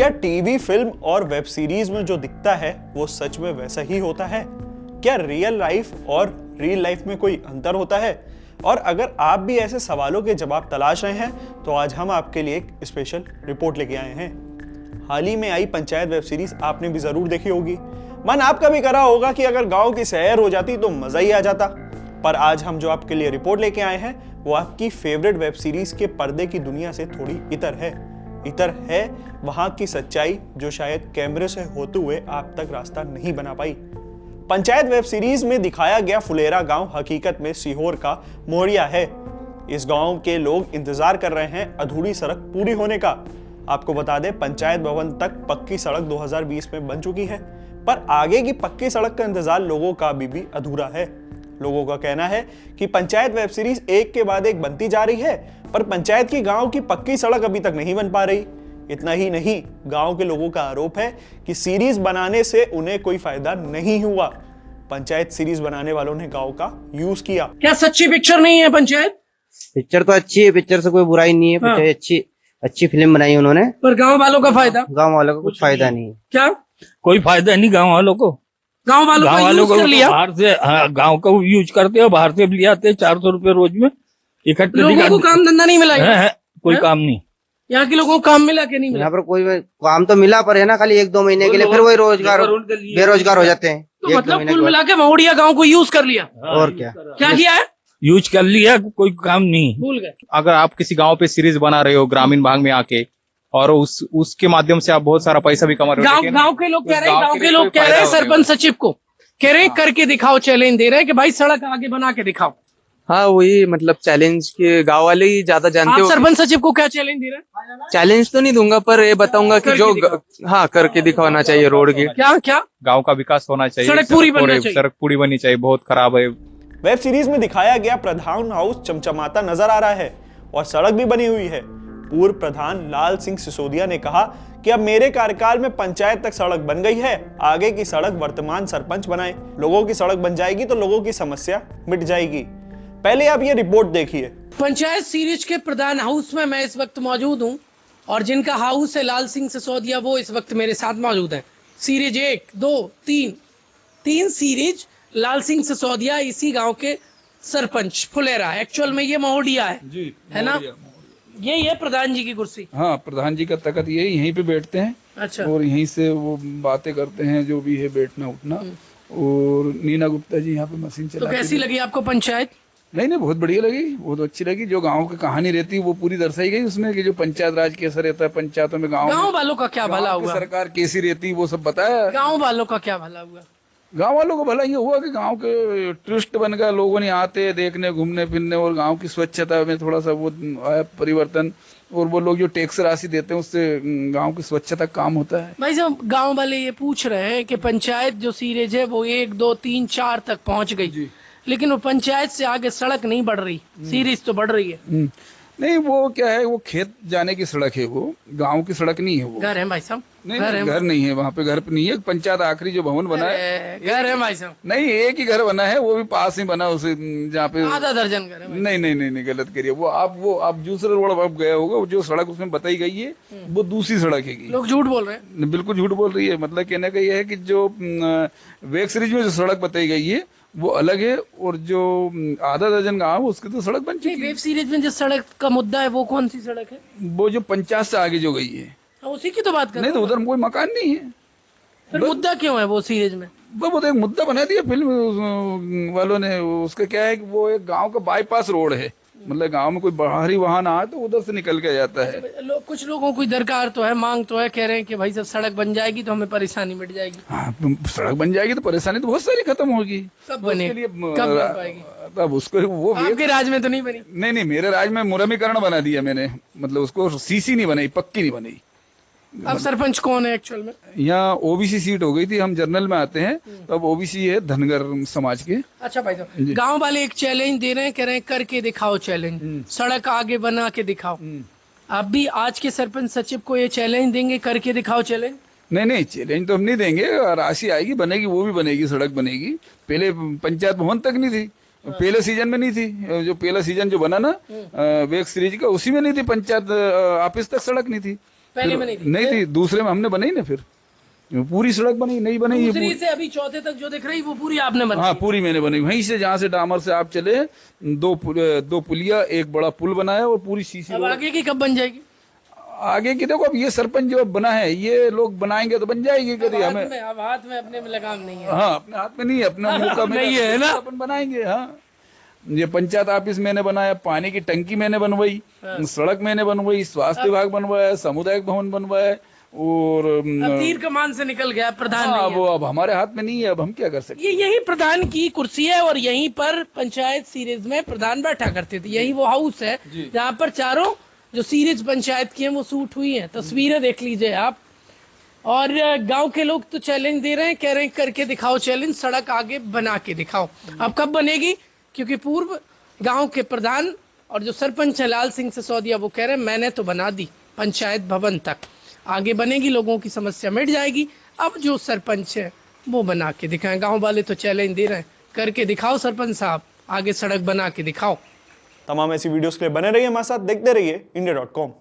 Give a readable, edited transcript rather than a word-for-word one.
क्या TV, film और web series में जो दिखता है वो सच में वैसा ही होता है? क्या रियल लाइफ और रियल लाइफ में कोई अंतर होता है? और अगर आप भी ऐसे सवालों के जवाब तलाश रहे हैं तो आज हम आपके लिए एक स्पेशल रिपोर्ट लेके आए हैं। हाल ही में आई पंचायत वेब सीरीज आपने भी जरूर देखी होगी। मन आपका भी करा होगा कि अगर गांव की सैर हो जाती तो मजा ही आ जाता। पर आज हम जो आपके लिए रिपोर्ट लेके आए हैं वो आपकी फेवरेट वेब सीरीज के पर्दे की दुनिया से थोड़ी इतर है वहां की सच्चाई जो शायद कैमरे से होते हुए आप तक रास्ता नहीं बना पाई। पंचायत वेब सीरीज में दिखाया गया फुलेरा गांव हकीकत में सीहोर का मोहरिया है। इस गांव के लोग इंतजार कर रहे हैं अधूरी सड़क पूरी होने का। आपको बता दें, पंचायत भवन तक पक्की सड़क 2020 में बन चुकी है, पर आगे की पक्की सड़क का इंतजार लोगों का अभी भी अधूरा है। लोगों का कहना है कि पंचायत वेब सीरीज एक के बाद एक बनती जा रही है, पर पंचायत की गांव की पक्की सड़क अभी तक नहीं बन पा रही। इतना ही नहीं, गांव के लोगों का आरोप है कि सीरीज बनाने से उन्हें कोई फायदा नहीं हुआ। पंचायत सीरीज बनाने वालों ने गांव का यूज किया। क्या सच्ची पिक्चर नहीं है पंचायत? पिक्चर तो अच्छी है, पिक्चर से कोई बुराई नहीं है। पिक्चर अच्छी फिल्म बनाई उन्होंने, पर गांव वालों का फायदा? गांव वालों का कुछ फायदा नहीं है। क्या कोई फायदा नहीं गांव वालों को। गांव वालों को लिया बाहर से, गांव का यूज करते हो, बाहर से ले आते 400 रुपए रोज में इकट्ठे। लोगों को काम धंधा नहीं मिला कोई काम नहीं। यहाँ के लोगों को काम मिला कि नहीं मिला? यहाँ पर कोई काम तो मिला, पर है ना खाली 1-2 महीने के लिए, फिर वही बेरोजगार हो जाते हैं। तो मतलब कुल मिला के महुड़िया गाँव को यूज कर लिया। और क्या किया है? यूज कर लिया, कोई काम नहीं। भूल गए। अगर आप किसी गांव पे सीरीज बना रहे हो ग्रामीण भाग में आके, और उसके माध्यम से आप बहुत सारा पैसा भी कमा रहे हो। गांव के लोग कह रहे हैं सरपंच सचिव को कह रहे हैं करके दिखाओ, चैलेंज दे रहे हैं कि भाई सड़क आगे बना के दिखाओ। हाँ, वही मतलब चैलेंज के गांव वाले ही ज्यादा जानते हो। सरपंच सचिव को क्या चैलेंज दे रहे हैं? चैलेंज तो नहीं दूंगा, पर ये बताऊंगा कि जो करके दिखाना चाहिए रोड की। क्या गांव का विकास होना चाहिए, सड़क पूरी बननी चाहिए, बहुत खराब है। वेब सीरीज में दिखाया गया प्रधान हाउस चमचमाता नजर आ रहा है और सड़क भी बनी हुई है। पूर्व प्रधान लाल सिंह सिसोदिया ने कहा कि अब मेरे कार्यकाल में पंचायत तक सड़क बन गई है, आगे की सड़क वर्तमान सरपंच बनाए। लोगों की सड़क बन जाएगी तो लोगों की समस्या मिट जाएगी। पहले आप ये रिपोर्ट देखिए। पंचायत सीरीज के प्रधान हाउस में मैं इस वक्त मौजूद हूँ और जिनका हाउस है लाल सिंह सिसोदिया, वो इस वक्त मेरे साथ मौजूद है। सीरीज 1, 2, 3 सीरीज लाल सिंह सिसोदिया इसी गांव के सरपंच फुलेरा। एक्चुअल में ये महुड़िया है जी, है ना? यही है प्रधान जी की कुर्सी। हाँ, प्रधान जी का तख्त यहीं पे बैठते हैं। अच्छा। और यहीं से वो बातें करते हैं, जो भी है बैठना उठना। और नीना गुप्ता जी यहाँ पे मशीन चलाती। तो कैसी लगी आपको पंचायत? नहीं, बहुत बढ़िया लगी, बहुत अच्छी लगी। जो गांव की कहानी रहती है वो पूरी दर्शाई गई उसमें, कि जो पंचायत राज कैसा रहता है, पंचायतों में गांव वालों का क्या भला हुआ, सरकार कैसी रहती है, वो सब बताया। गांव वालों का क्या भला हुआ? गांव वालों को भला ये हुआ कि गांव के टूरिस्ट बन गए, लोगों ने आते देखने घूमने फिरने, और गांव की स्वच्छता में थोड़ा सा वो आया परिवर्तन। और वो लोग जो टैक्स राशि देते हैं उससे गांव की स्वच्छता काम होता है। भाई साहब, गांव वाले ये पूछ रहे हैं कि पंचायत जो सीरीज है वो 1, 2, 3, 4 तक पहुंच गई, लेकिन वो पंचायत से आगे सड़क नहीं बढ़ रही। सीरीज तो बढ़ रही है। नहीं, वो क्या है, वो खेत जाने की सड़क है, वो गांव की सड़क नहीं है। वो घर है भाई साहब? नहीं, घर नहीं है वहाँ पे, घर पे नहीं है। पंचायत आखिरी जो भवन बना है, घर है भाई साहब? नहीं, एक ही घर बना है, वो भी पास ही बना, उसे जहाँ पे आधा दर्जन घर है। नहीं, गलत करिए। वो आप दूसरे रोड आप गए होगा, जो सड़क उसमें बताई गई है वो दूसरी सड़क है। लोग झूठ बोल रहे हैं। बिल्कुल झूठ बोल रही है। मतलब कहने का ये है कि जो वेब सीरीज में जो सड़क बताई गई है वो अलग है, और जो आधा दर्जन गाँव उसकी तो सड़क बन चुकी है। वेब सीरीज में जो सड़क का मुद्दा है वो कौन सी सड़क है? वो जो पंचायत से आगे जो गई है, उसी की तो बात कर। नहीं तो उधर कोई मकान नहीं है। फिर मुद्दा क्यों है वो सीरीज में? वो तो एक मुद्दा बना दिया फिल्म वालों ने। उसका क्या है कि वो एक गांव का बाईपास रोड है, मतलब गांव में कोई बाहरी वाहन आए तो उधर से निकल के जाता है। कुछ लोगों की दरकार तो है, मांग तो है, कह रहे हैं कि भाई सब सड़क बन जाएगी तो हमें परेशानी मिट जाएगी। हाँ, सड़क बन जाएगी तो परेशानी तो बहुत सारी खत्म होगी। कब बनेगी? कब बन पाएगी? तब उसको वो आपके राज में तो नहीं बनी? नहीं, मेरे राज में मुरमीकरण बना दिया मैंने, मतलब उसको सीसी नहीं बनाई, पक्की नहीं बनाई। अब सरपंच कौन है एक्चुअल में? यहाँ ओबीसी सीट हो गई थी, हम जनरल में आते हैं, तो अब ओबीसी है धनगर समाज के। अच्छा भाई साहब, गांव वाले एक चैलेंज दे रहे हैं, कह रहे हैं करके दिखाओ चैलेंज, सड़क आगे बना के दिखाओ। आप भी आज के सरपंच सचिव को ये चैलेंज देंगे, करके दिखाओ चैलेंज? नहीं, चैलेंज तो हम नहीं देंगे। राशि आएगी, बनेगी, वो भी बनेगी, सड़क बनेगी। पहले पंचायत भवन तक नहीं थी, पहले सीजन में नहीं थी। जो पहला सीजन जो बना ना वेब सीरीज का, उसी में नहीं थी, पंचायत ऑफिस तक सड़क नहीं थी। पहले में नहीं थी। नहीं थी, दूसरे में हमने बनाई ना, फिर पूरी सड़क बनी, नहीं बनी ये दूसरी पूरी। से अभी चौथे तक जो दिख रही वो पूरी आपने बनाई। हाँ पूरी मैंने बनाई, वहीं से जहाँ से डामर से आप चले, दो पुलिया, एक बड़ा पुल बनाया और पूरी सीसी अब रोड। आगे की कब बन जाएगी? आगे की देखो, अब ये सरपंच जो अब बना है, ये लोग बनाएंगे तो बन जाएगी कभी। हमें अब हाथ में अपने में लगाम नहीं है। हाँ अपने हाथ में नहीं है, अपना मौका में नहीं है ना। अपन बनाएंगे। हाँ ये पंचायत ऑफिस मैंने बनाया, पानी की टंकी मैंने बनवाई, सड़क मैंने बनवाई, स्वास्थ्य विभाग बनवाया, सामुदायिक भवन बनवाया, और अब तीर कमान से निकल गया, प्रधान हाँ, नहीं है। वो अब हमारे हाथ में नहीं है, अब हम क्या कर सकते। ये यही प्रधान की कुर्सी है और यहीं पर पंचायत सीरीज में प्रधान बैठा करते थे। यही वो हाउस है जहाँ पर चारों जो सीरीज पंचायत की हैं वो शूट हुई हैं। तस्वीरें देख लीजिए आप। और गांव के लोग तो चैलेंज दे रहे हैं, कह रहे हैं करके दिखाओ चैलेंज, सड़क आगे बना के दिखाओ। अब कब बनेगी? क्योंकि पूर्व गांव के प्रधान और जो सरपंच है लाल सिंह सिसोदिया, वो कह रहे हैं मैंने तो बना दी पंचायत भवन तक, आगे बनेगी, लोगों की समस्या मिट जाएगी। अब जो सरपंच है वो बना के दिखाएं। गांव वाले तो चैलेंज दे रहे हैं, करके दिखाओ सरपंच साहब, आगे सड़क बना के दिखाओ। तमाम ऐसी वीडियोस के लिए बने रहिए हमारे साथ, देखते रहिए India.com।